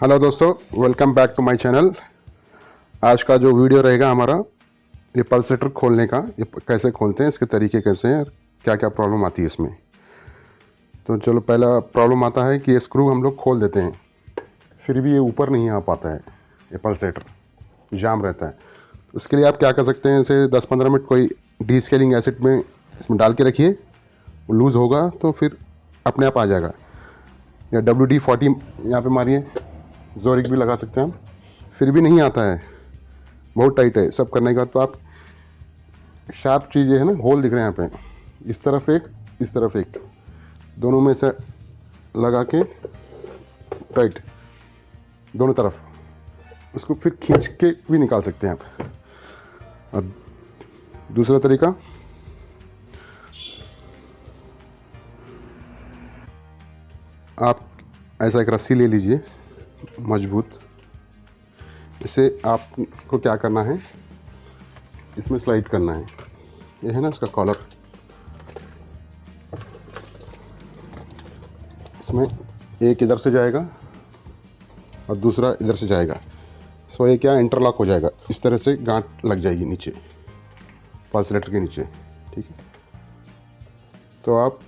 Hello दोस्तों, welcome back to my channel. आज का जो वीडियो रहेगा हमारा ये पल्सेटर खोलने का, ये कैसे खोलते हैं, इसके तरीके कैसे हैं और क्या क्या प्रॉब्लम आती है इसमें। तो चलो, पहला प्रॉब्लम आता है कि ये स्क्रू हम लोग खोल देते हैं, फिर भी ये ऊपर नहीं आ पाता है, ये पल्सेटर जाम रहता है। तो उसके लिए आप क्या कर सकते हैं, इसे 10-15 मिनट कोई डी स्केलिंग एसिड में इसमें डाल के रखिए, वो लूज़ होगा तो फिर अपने आप आ जाएगा। या WD-40 यहाँ पे मारिए, जोरिक भी लगा सकते हैं हम, फिर भी नहीं आता है, बहुत टाइट है। सब करने के बाद तो आप शार्प चीज़ है ना, होल दिख रहे हैं यहाँ पे, इस तरफ एक, इस तरफ एक, दोनों में से लगा के टाइट दोनों तरफ, उसको फिर खींच के भी निकाल सकते हैं आप। अब दूसरा तरीका, आप ऐसा एक रस्सी ले लीजिए मजबूत, इसे आपको क्या करना है, इसमें स्लाइड करना है। ये है ना इसका कॉलर, इसमें एक इधर से जाएगा और दूसरा इधर से जाएगा। सो ये क्या इंटरलॉक हो जाएगा, इस तरह से गांठ लग जाएगी नीचे पल्सेटर के नीचे, ठीक है। तो आप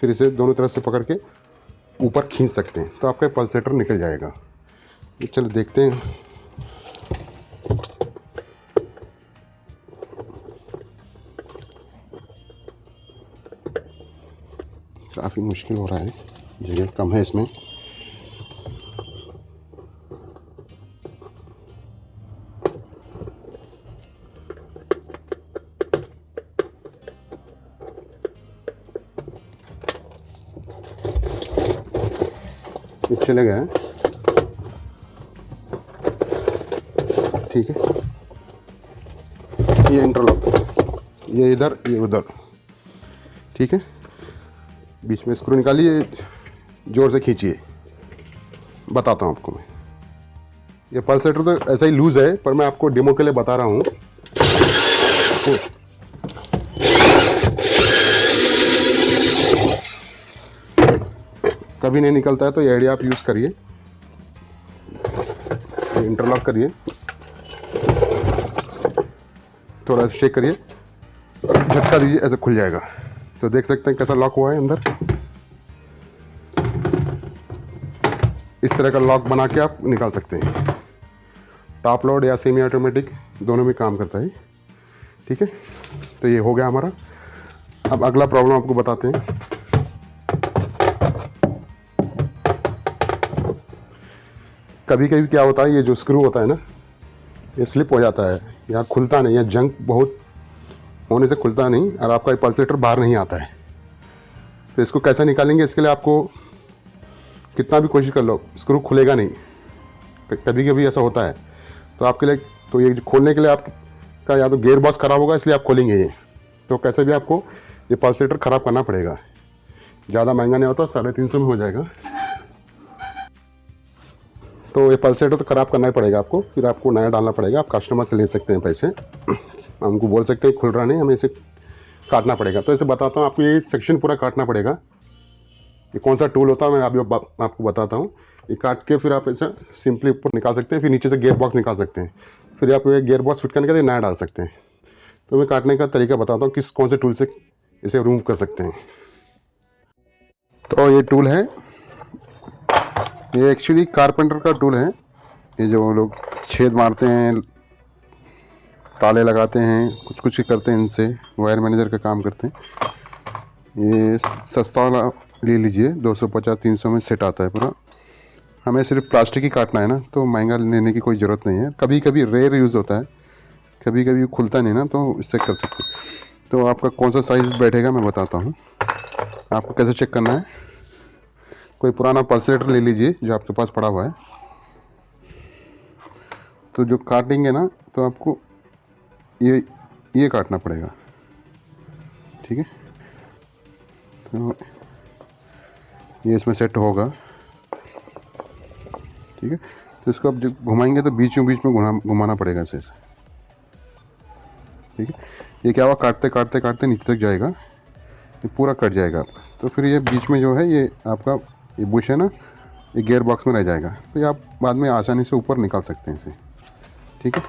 फिर इसे दोनों तरफ से पकड़ के ऊपर खींच सकते हैं, तो आपका पल्सेटर निकल जाएगा। चलो देखते हैं। काफ़ी मुश्किल हो रहा है, जगह कम है इसमें। चले गए हैं, ठीक है। ये इंटरलॉक, ये इधर ये उधर, ठीक है। बीच में स्क्रू निकालिए, जोर से खींचिए, बताता हूँ आपको मैं। ये पल्सेटर तो ऐसा ही लूज़ है, पर मैं आपको डेमो के लिए बता रहा हूँ। कभी नहीं निकलता है तो ये आइडिया आप यूज़ करिए। इंटरलॉक करिए, थोड़ा शेक करिए, झटका दीजिए, ऐसे खुल जाएगा। तो देख सकते हैं कैसा लॉक हुआ है अंदर। इस तरह का लॉक बना के आप निकाल सकते हैं। टॉप लोड या सेमी ऑटोमेटिक दोनों में काम करता है, ठीक है। तो ये हो गया हमारा। अब अगला प्रॉब्लम आपको बताते हैं। कभी कभी क्या होता है, ये जो स्क्रू होता है ना, ये स्लिप हो जाता है या खुलता नहीं, या जंग बहुत होने से खुलता नहीं, और आपका ये पल्सेटर बाहर नहीं आता है। तो इसको कैसे निकालेंगे, इसके लिए आपको कितना भी कोशिश कर लो, स्क्रू खुलेगा नहीं। कभी कभी ऐसा होता है, तो आपके लिए तो ये खोलने के लिए आपका या तो गियर बॉक्स ख़राब होगा, इसलिए आप खोलेंगे ये। तो कैसे भी आपको ये पल्सेटर ख़राब करना पड़ेगा। ज़्यादा महंगा नहीं होता, 350 में हो जाएगा। तो ये पल्सेटर तो ख़राब करना ही पड़ेगा आपको, फिर आपको नया डालना पड़ेगा। आप कस्टमर से ले सकते हैं पैसे, हमको बोल सकते हैं खुल रहा नहीं, हमें इसे काटना पड़ेगा। तो इसे बताता हूँ, आपको ये सेक्शन पूरा काटना पड़ेगा। ये कौन सा टूल होता है मैं अभी आपको बताता हूँ। ये काट के फिर आप इसे सिंपली ऊपर निकाल सकते हैं, फिर नीचे से गियर बॉक्स निकाल सकते हैं, फिर आप ये गियर बॉक्स फिट करने के लिए नया डाल सकते हैं। तो मैं काटने का तरीका बताता हूँ, कौन से टूल से इसे रिमूव कर सकते हैं। तो ये टूल है, ये एक्चुअली कारपेंटर का टूल है। ये जो लोग छेद मारते हैं, ताले लगाते हैं, कुछ कुछ करते हैं, इनसे वायर मैनेजर का काम करते हैं। ये सस्ता वाला ले लीजिए, 250-300 में सेट आता है पूरा। हमें सिर्फ प्लास्टिक ही काटना है ना, तो महंगा लेने की कोई ज़रूरत नहीं है। कभी कभी रेयर यूज़ होता है, कभी कभी खुलता नहीं ना, तो इससे कर सकते हैं। तो आपका कौन सा साइज़ बैठेगा मैं बताता हूँ। आपको कैसे चेक करना है, कोई पुराना पल्सेटर ले लीजिए जो आपके पास पड़ा हुआ है। तो जो काटेंगे ना, तो आपको ये काटना पड़ेगा, ठीक है। तो ये इसमें सेट होगा, ठीक है। तो इसको आप जब घुमाएंगे तो बीच में घुमाना पड़ेगा ऐसे, ठीक है। ये क्या हुआ, काटते काटते काटते नीचे तक जाएगा, ये पूरा कट जाएगा आपका। तो फिर ये बीच में जो है, ये आपका ये बुश है ना, ये गियर बॉक्स में रह जाएगा, तो ये आप बाद में आसानी से ऊपर निकाल सकते हैं इसे। ठीक है,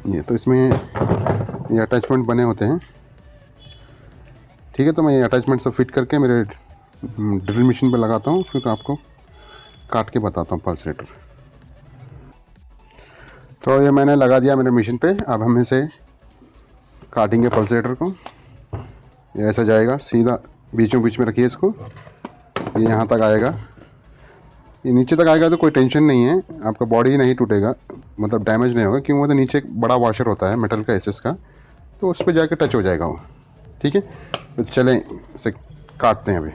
ये तो इसमें ये अटैचमेंट बने होते हैं। ठीक है, तो मैं ये अटैचमेंट सब फिट करके मेरे ड्रिल मशीन पे लगाता हूँ, फिर आपको काट के बताता हूँ पल्सेटर। तो ये मैंने लगा दिया मेरे मशीन पे। अब हम इसे काटेंगे पल्सेटर को। ये ऐसा जाएगा सीधा, बीचों बीच में रखिए इसको, ये यहाँ तक आएगा। ये नीचे तक आएगा तो कोई टेंशन नहीं है, आपका बॉडी नहीं टूटेगा, मतलब डैमेज नहीं होगा, क्योंकि वो तो नीचे एक बड़ा वॉशर होता है मेटल का, एसएस का, तो उस पर जाके टच हो जाएगा वो। ठीक है, तो चलें इसे काटते हैं अभी।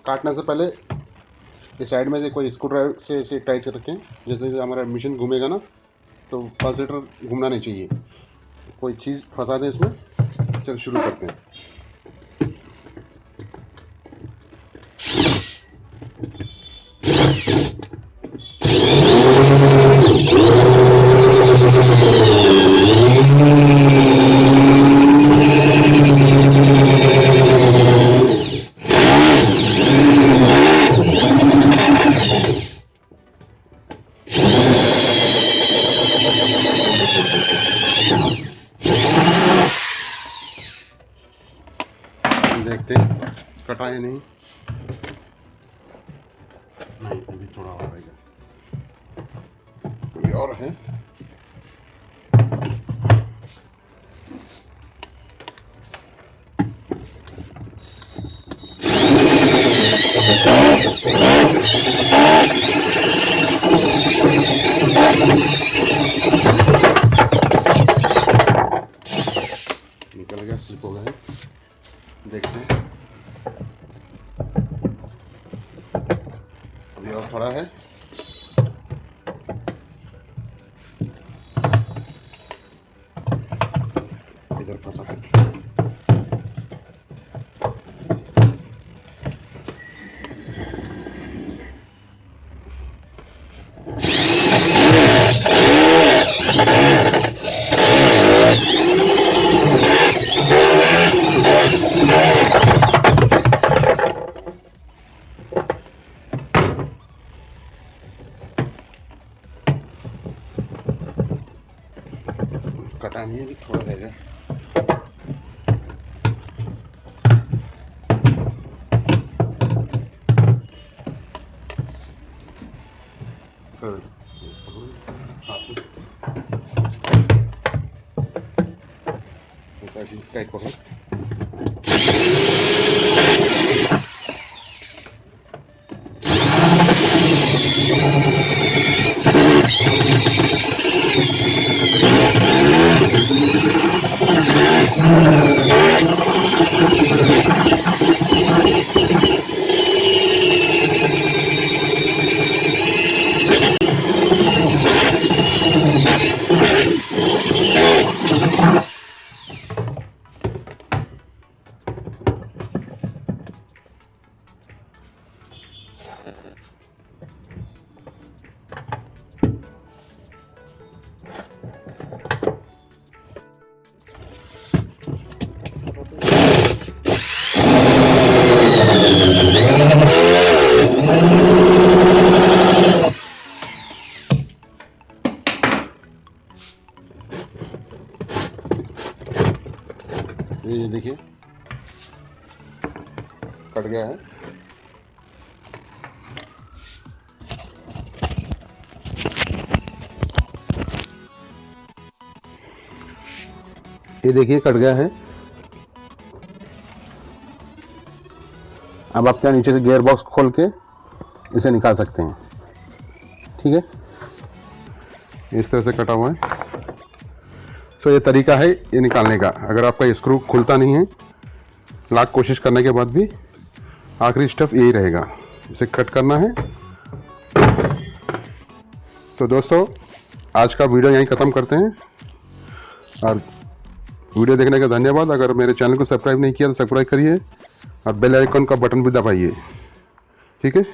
काटने से पहले इस साइड में से कोई स्क्रू ड्राइवर से इसे टाइट कर रखें। जैसे जैसे हमारा मशीन घूमेगा ना, तो पल्सेटर घूमना नहीं चाहिए, कोई चीज़ फंसा दें इसमें। चल शुरू करते हैं। देखते हैं कटा है नहीं, अभी थोड़ा और रहेगा, अभी और है। निकल गया, स्लिप हो गया है, देखते हैं। अभी और थोड़ा है, इधर फंसा है। कटा नहीं है, अभी थोड़ा रहेगा। टाइट पकड़। ये देखिए कट गया है। ये देखिए कट गया है। अब आप क्या नीचे से गियर बॉक्स खोल के इसे निकाल सकते हैं। ठीक है, इस तरह से कटा हुआ है। तो ये तरीका है ये निकालने का। अगर आपका स्क्रू खुलता नहीं है, लाख कोशिश करने के बाद भी आखिरी स्टेप यही रहेगा, इसे कट करना है। तो दोस्तों आज का वीडियो यहीं ख़त्म करते हैं, और वीडियो देखने का धन्यवाद। अगर मेरे चैनल को सब्सक्राइब नहीं किया तो सब्सक्राइब करिए और बेल आइकन का बटन भी दबाइए। ठीक है।